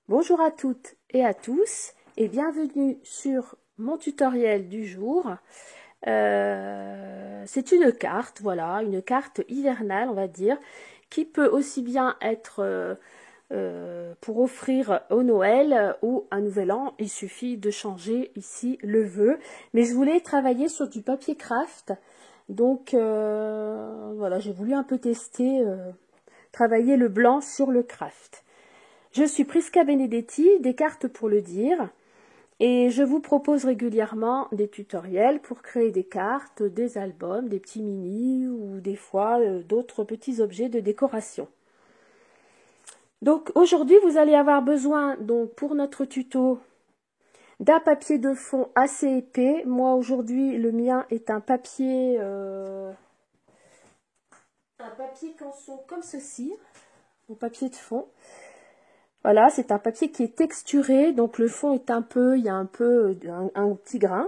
Bonjour à toutes et à tous et bienvenue sur mon tutoriel du jour. C'est une carte, voilà, une carte hivernale on va dire, qui peut aussi bien être pour offrir au Noël ou un nouvel an. Il suffit de changer ici le vœu. Mais je voulais travailler sur du papier craft, donc voilà, j'ai voulu un peu tester, travailler le blanc sur le craft. Je suis Prisca Benedetti, des cartes pour le dire, et je vous propose régulièrement des tutoriels pour créer des cartes, des albums, des petits mini ou des fois d'autres petits objets de décoration. Donc aujourd'hui vous allez avoir besoin donc pour notre tuto d'un papier de fond assez épais. Moi aujourd'hui le mien est un papier canson comme ceci, mon papier de fond. Voilà, c'est un papier qui est texturé, donc le fond est un peu, il y a un peu un petit grain.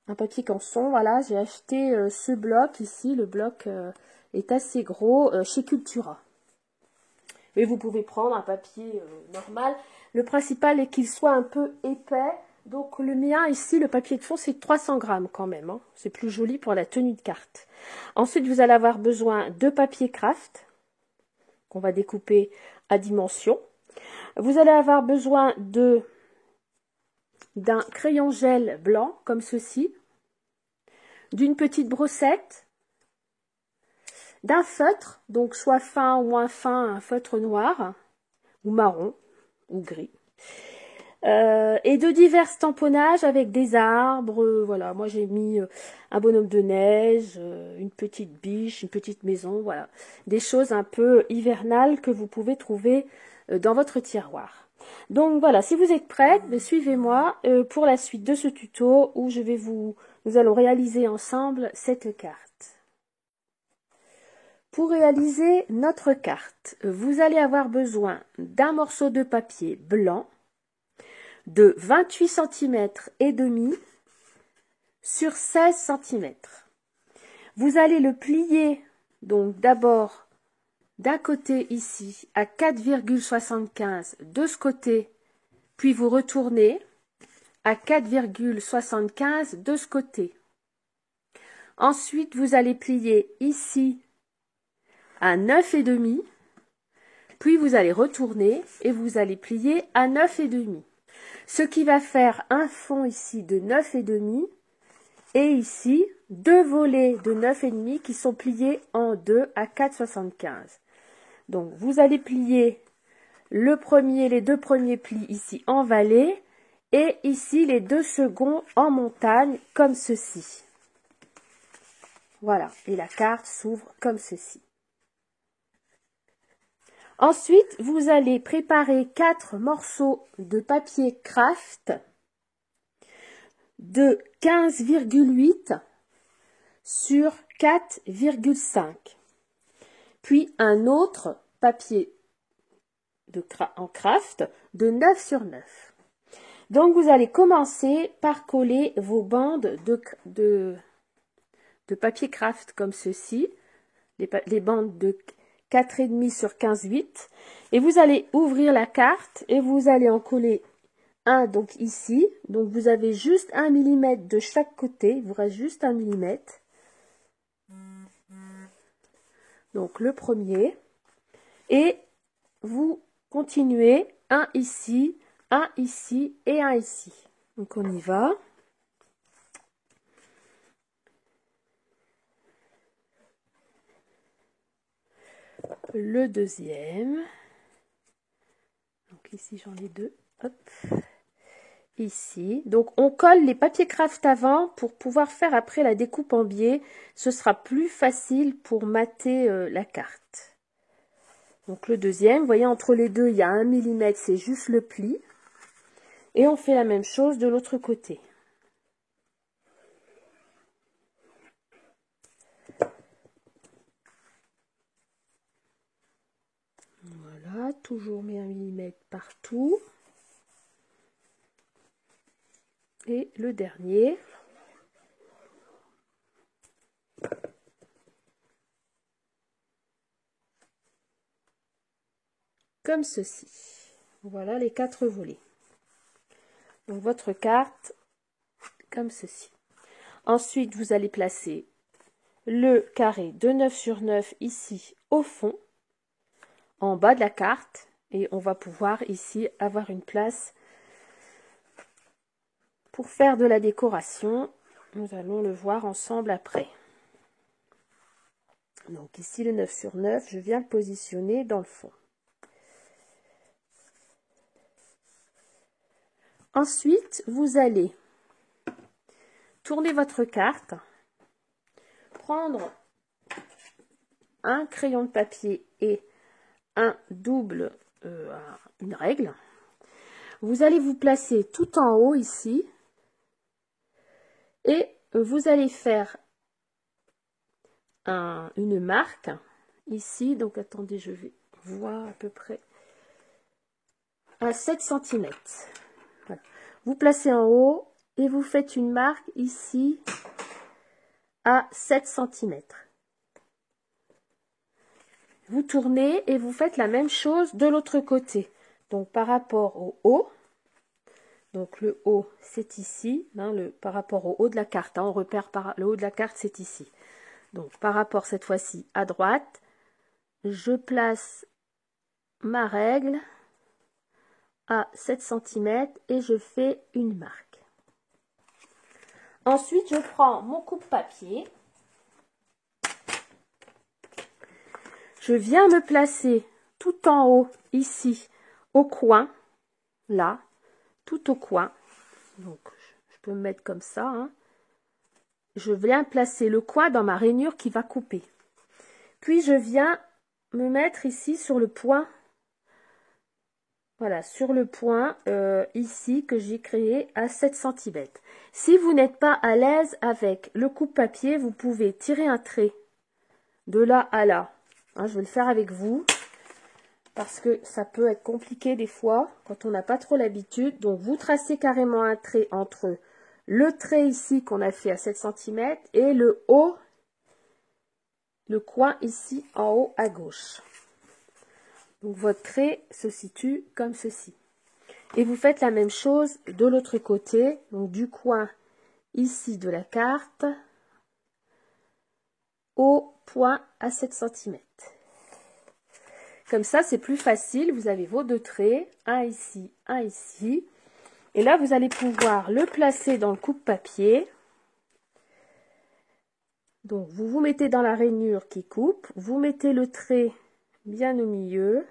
Un papier canson, voilà, j'ai acheté ce bloc ici, le bloc est assez gros chez Cultura. Mais vous pouvez prendre un papier normal. Le principal est qu'il soit un peu épais. Donc le mien ici, le papier de fond, c'est 300 grammes quand même. Hein. C'est plus joli pour la tenue de carte. Ensuite, vous allez avoir besoin de papier craft qu'on va découper à dimension. Vous allez avoir besoin d'un crayon gel blanc comme ceci, d'une petite brossette, d'un feutre, donc soit fin ou moins fin, un feutre noir ou marron ou gris, et de divers tamponnages avec des arbres. Voilà, moi j'ai mis un bonhomme de neige, une petite biche, une petite maison, voilà, des choses un peu hivernales que vous pouvez trouver dans votre tiroir. Donc voilà, si vous êtes prêts, suivez-moi pour la suite de ce tuto où nous allons réaliser ensemble cette carte. Pour réaliser notre carte, vous allez avoir besoin d'un morceau de papier blanc de 28 cm et demi sur 16 cm. Vous allez le plier donc d'abord d'un côté ici à 4,75 de ce côté, puis vous retournez à 4,75 de ce côté. Ensuite, vous allez plier ici à 9,5, puis vous allez retourner et vous allez plier à 9,5. Ce qui va faire un fond ici de 9,5 et ici deux volets de 9,5 qui sont pliés en deux à 4,75. Donc vous allez plier les deux premiers plis ici en vallée et ici les deux seconds en montagne comme ceci. Voilà, et la carte s'ouvre comme ceci. Ensuite, vous allez préparer 4 morceaux de papier craft de 15,8 sur 4,5. Puis un autre papier en craft de 9 sur 9. Donc vous allez commencer par coller vos bandes de papier craft comme ceci, les bandes de 4,5 sur 15,8, et vous allez ouvrir la carte et vous allez en coller un donc ici. Donc vous avez juste 1 mm de chaque côté, il vous reste juste 1 mm. Donc le premier, et vous continuez un ici et un ici. Donc on y va. Le deuxième. Donc ici j'en ai deux. Hop. Ici. Donc on colle les papiers craft avant pour pouvoir faire après la découpe en biais. Ce sera plus facile pour mater la carte. Donc le deuxième, vous voyez entre les deux il y a 1 mm, c'est juste le pli. Et on fait la même chose de l'autre côté. Voilà, toujours mes 1 mm partout. Et le dernier. Comme ceci. Voilà les 4 volets. Donc votre carte comme ceci. Ensuite, vous allez placer le carré de 9 sur 9 ici au fond, en bas de la carte, et on va pouvoir ici avoir une place pour faire de la décoration. Nous allons le voir ensemble après. Donc ici le 9 sur 9, je viens le positionner dans le fond. Ensuite, vous allez tourner votre carte, prendre un crayon de papier et un double, une règle. Vous allez vous placer tout en haut ici et vous allez faire une marque ici. Donc attendez, je vais voir à peu près à 7 cm. Voilà. Vous placez en haut et vous faites une marque ici à 7 cm. Vous tournez et vous faites la même chose de l'autre côté. Donc par rapport au haut, donc le haut c'est ici, hein, par rapport au haut de la carte, hein, on repère par le haut de la carte, c'est ici. Donc par rapport cette fois-ci à droite, je place ma règle à 7 cm et je fais une marque. Ensuite, je prends mon coupe-papier. Je viens me placer tout en haut, ici, au coin, là, tout au coin. Donc, je peux me mettre comme ça. Hein. Je viens placer le coin dans ma rainure qui va couper. Puis, je viens me mettre ici sur le point. Voilà, sur le point ici que j'ai créé à 7 cm. Si vous n'êtes pas à l'aise avec le coupe-papier, vous pouvez tirer un trait de là à là. Hein, je vais le faire avec vous parce que ça peut être compliqué des fois quand on n'a pas trop l'habitude. Donc, vous tracez carrément un trait entre le trait ici qu'on a fait à 7 cm et le haut, le coin ici en haut à gauche. Donc, votre trait se situe comme ceci. Et vous faites la même chose de l'autre côté, donc du coin ici de la carte au point à 7 cm. Comme ça, c'est plus facile. Vous avez vos 2 traits, un ici, un ici. Et là, vous allez pouvoir le placer dans le coupe-papier. Donc, vous vous mettez dans la rainure qui coupe. Vous mettez le trait bien au milieu.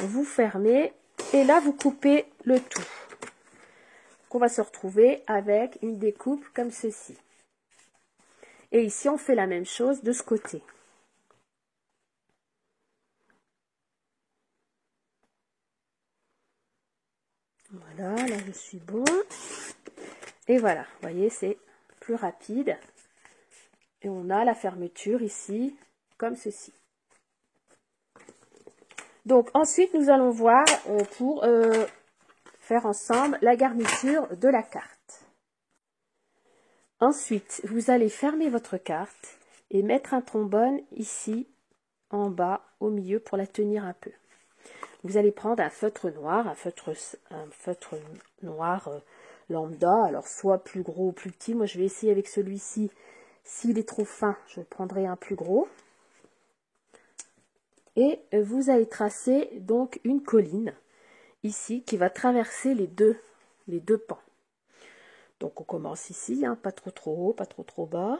Vous fermez. Et là, vous coupez le tout. On va se retrouver avec une découpe comme ceci. Et ici, on fait la même chose de ce côté. Voilà, là je suis bon. Et voilà, vous voyez, c'est plus rapide. Et on a la fermeture ici, comme ceci. Donc ensuite, nous allons voir pour faire ensemble la garniture de la carte. Ensuite, vous allez fermer votre carte et mettre un trombone ici, en bas, au milieu, pour la tenir un peu. Vous allez prendre un feutre noir, un feutre noir lambda, alors soit plus gros ou plus petit. Moi, je vais essayer avec celui-ci. S'il est trop fin, je prendrai un plus gros. Et vous allez tracer donc une colline ici qui va traverser les deux pans. Donc on commence ici, hein, pas trop haut, pas trop bas.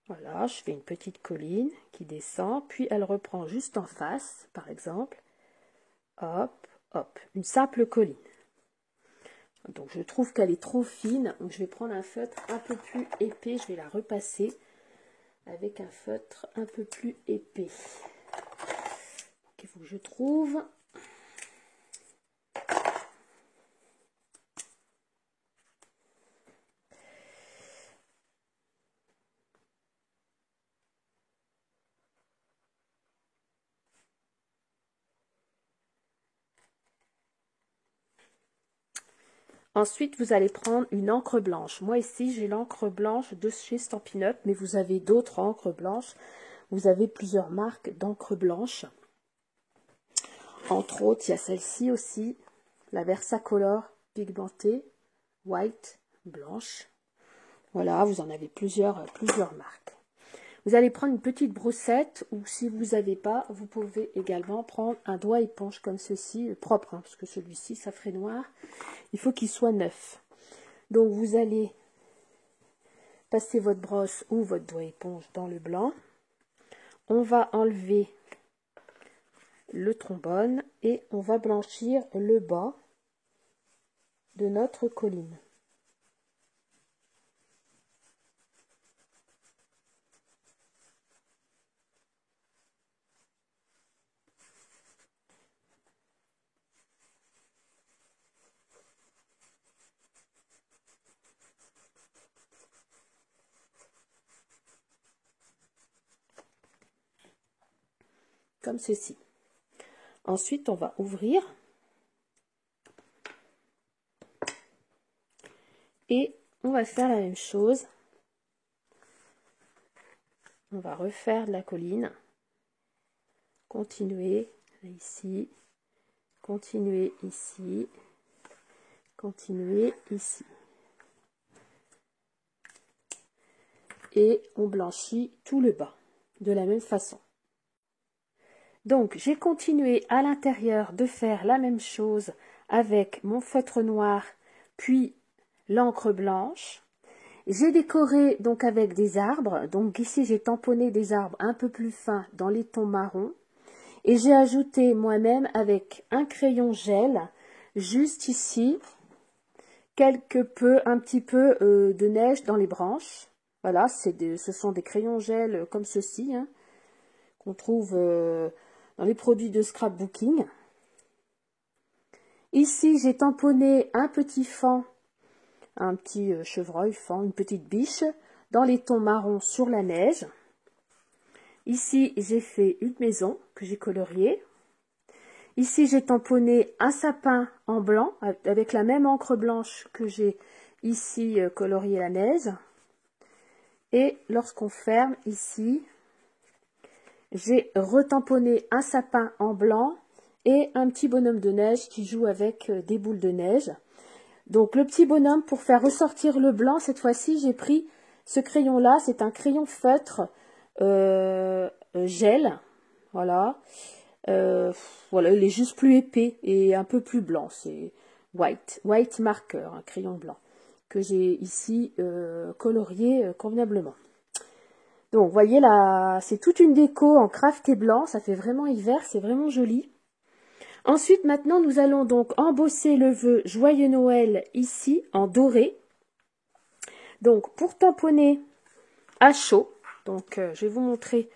Voilà, je fais une petite colline qui descend, puis elle reprend juste en face, par exemple. Hop, hop, une simple colline. Donc je trouve qu'elle est trop fine, donc je vais prendre un feutre un peu plus épais, je vais la repasser avec un feutre un peu plus épais. Il faut que je trouve. Ensuite, vous allez prendre une encre blanche. Moi ici, j'ai l'encre blanche de chez Stampin' Up, mais vous avez d'autres encres blanches. Vous avez plusieurs marques d'encre blanche. Entre autres, il y a celle-ci aussi, la Versacolor pigmentée, white, blanche. Voilà, vous en avez plusieurs marques. Vous allez prendre une petite brossette, ou si vous n'avez pas, vous pouvez également prendre un doigt éponge comme ceci, propre, hein, parce que celui-ci, ça ferait noir. Il faut qu'il soit neuf. Donc vous allez passer votre brosse ou votre doigt éponge dans le blanc. On va enlever le trombone et on va blanchir le bas de notre colline. Comme ceci. Ensuite, on va ouvrir et on va faire la même chose. On va refaire de la colline, continuer ici, continuer ici, continuer ici. Et on blanchit tout le bas de la même façon. Donc, j'ai continué à l'intérieur de faire la même chose avec mon feutre noir, puis l'encre blanche. J'ai décoré donc avec des arbres. Donc ici, j'ai tamponné des arbres un peu plus fins dans les tons marrons. Et j'ai ajouté moi-même avec un crayon gel, juste ici, un petit peu de neige dans les branches. Voilà, ce sont des crayons gel comme ceci, hein, qu'on trouve dans les produits de scrapbooking. Ici, j'ai tamponné un petit faon, un petit chevreuil, faon, une petite biche, dans les tons marrons sur la neige. Ici, j'ai fait une maison que j'ai coloriée. Ici, j'ai tamponné un sapin en blanc, avec la même encre blanche que j'ai ici colorié la neige. Et lorsqu'on ferme ici, j'ai retamponné un sapin en blanc et un petit bonhomme de neige qui joue avec des boules de neige. Donc le petit bonhomme, pour faire ressortir le blanc, cette fois-ci, j'ai pris ce crayon-là. C'est un crayon feutre gel. Voilà. Voilà, il est juste plus épais et un peu plus blanc. C'est white marker, un crayon blanc que j'ai ici colorié convenablement. Donc, vous voyez là, c'est toute une déco en crafté blanc, ça fait vraiment hiver, c'est vraiment joli. Ensuite, maintenant, nous allons donc embosser le vœu Joyeux Noël ici, en doré. Donc, pour tamponner à chaud, donc je vais vous montrer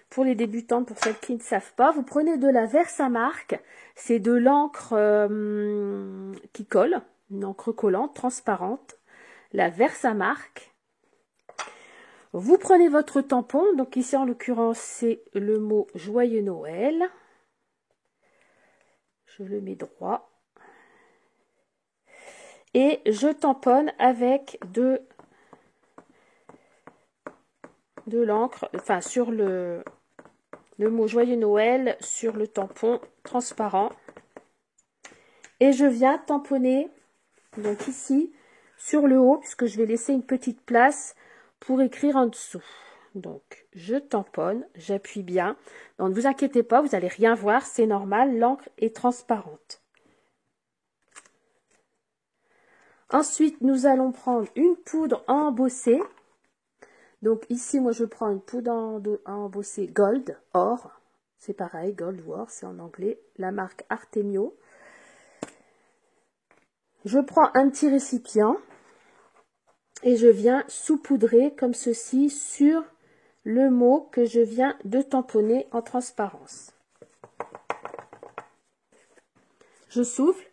pour les débutantes, pour celles qui ne savent pas, vous prenez de la Versamark, c'est de l'encre qui colle, une encre collante, transparente, la Versamark. Vous prenez votre tampon, donc ici en l'occurrence c'est le mot Joyeux Noël. Je le mets droit. Et je tamponne avec de l'encre, enfin sur le mot Joyeux Noël sur le tampon transparent. Et je viens tamponner, donc ici, sur le haut, puisque je vais laisser une petite place pour écrire en dessous. Donc, je tamponne, j'appuie bien. Donc, ne vous inquiétez pas, vous n'allez rien voir, c'est normal, l'encre est transparente. Ensuite, nous allons prendre une poudre à embosser. Donc, ici, moi, je prends une poudre à embosser Gold, or. C'est pareil, Gold ou or, c'est en anglais. La marque Artemio. Je prends un petit récipient et je viens saupoudrer comme ceci sur le mot que je viens de tamponner en transparence. Je souffle.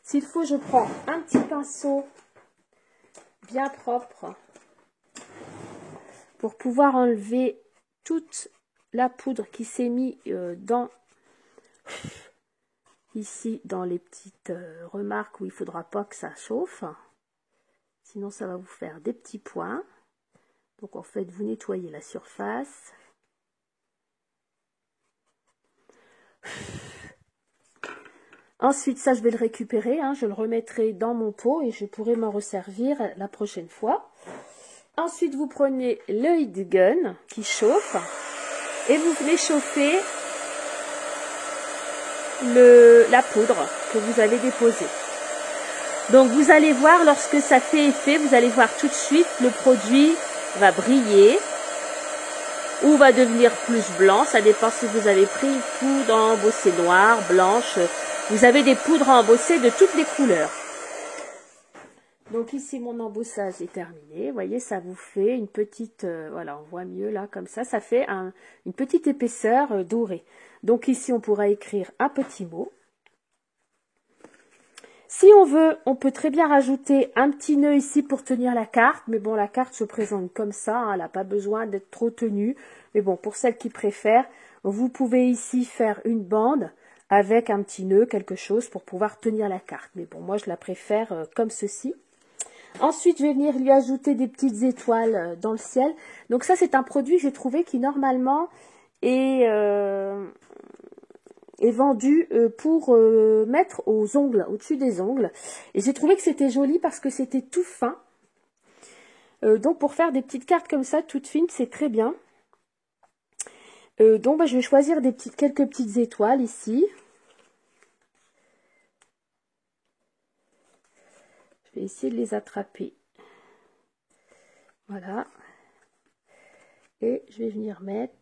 S'il faut, je prends un petit pinceau bien propre pour pouvoir enlever toute la poudre qui s'est mise dans ici dans les petites remarques où il ne faudra pas que ça chauffe. Sinon, ça va vous faire des petits points. Donc, en fait, vous nettoyez la surface. Ensuite, ça, je vais le récupérer. Hein, je le remettrai dans mon pot et je pourrai m'en resservir la prochaine fois. Ensuite, vous prenez le heat gun qui chauffe et vous venez chauffer la poudre que vous avez déposée. Donc, vous allez voir, lorsque ça fait effet, vous allez voir tout de suite, le produit va briller ou va devenir plus blanc. Ça dépend si vous avez pris une poudre embossée noire, blanche. Vous avez des poudres embossées de toutes les couleurs. Donc ici, mon embossage est terminé. Vous voyez, ça vous fait une petite... voilà, on voit mieux là, comme ça. Ça fait une petite épaisseur dorée. Donc ici, on pourra écrire un petit mot. Si on veut, on peut très bien rajouter un petit nœud ici pour tenir la carte. Mais bon, la carte se présente comme ça. Hein, elle n'a pas besoin d'être trop tenue. Mais bon, pour celles qui préfèrent, vous pouvez ici faire une bande avec un petit nœud, quelque chose pour pouvoir tenir la carte. Mais bon, moi, je la préfère comme ceci. Ensuite, je vais venir lui ajouter des petites étoiles dans le ciel. Donc ça, c'est un produit que j'ai trouvé qui, normalement, est vendu pour mettre aux ongles, au-dessus des ongles. Et j'ai trouvé que c'était joli parce que c'était tout fin. Donc, pour faire des petites cartes comme ça, toutes fines, c'est très bien. Donc, je vais choisir quelques petites étoiles ici. Je vais essayer de les attraper. Voilà. Et je vais venir mettre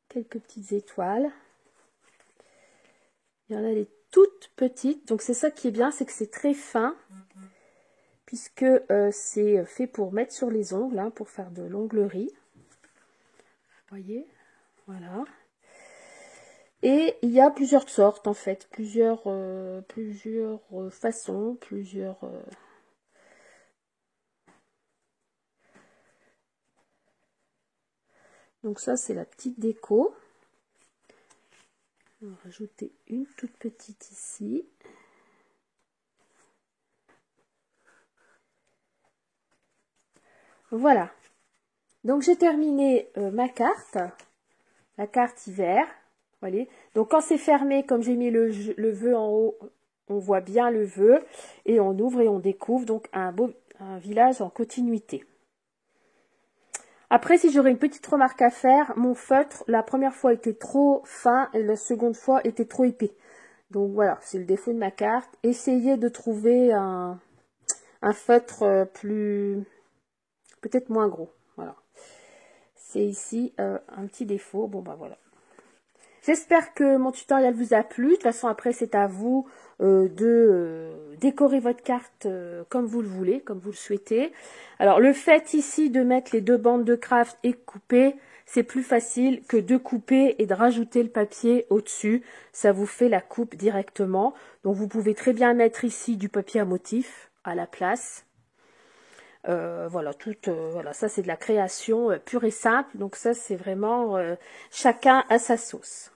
quelques petites étoiles. Il y en a des toutes petites. Donc c'est ça qui est bien, c'est que c'est très fin. Puisque c'est fait pour mettre sur les ongles, hein, pour faire de l'onglerie. Vous voyez? Voilà. Et il y a plusieurs sortes en fait. Plusieurs façons, Donc ça, c'est la petite déco. On va rajouter une toute petite ici. Voilà. Donc j'ai terminé ma carte. La carte hiver. Voyez. Donc quand c'est fermé, comme j'ai mis le vœu en haut, on voit bien le vœu. Et on ouvre et on découvre donc un village en continuité. Après, si j'aurais une petite remarque à faire, mon feutre, la première fois était trop fin et la seconde fois était trop épais. Donc voilà, c'est le défaut de ma carte. Essayez de trouver un feutre peut-être moins gros. Voilà. C'est ici un petit défaut. Bon, bah voilà. J'espère que mon tutoriel vous a plu. De toute façon, après, c'est à vous de décorer votre carte comme vous le voulez, comme vous le souhaitez. Alors, le fait ici de mettre les deux bandes de craft et couper, c'est plus facile que de couper et de rajouter le papier au-dessus. Ça vous fait la coupe directement. Donc, vous pouvez très bien mettre ici du papier à motif à la place. Voilà, voilà, ça c'est de la création pure et simple. Donc ça, c'est vraiment chacun à sa sauce.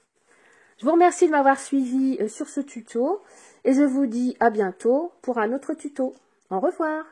Je vous remercie de m'avoir suivi sur ce tuto et je vous dis à bientôt pour un autre tuto. Au revoir.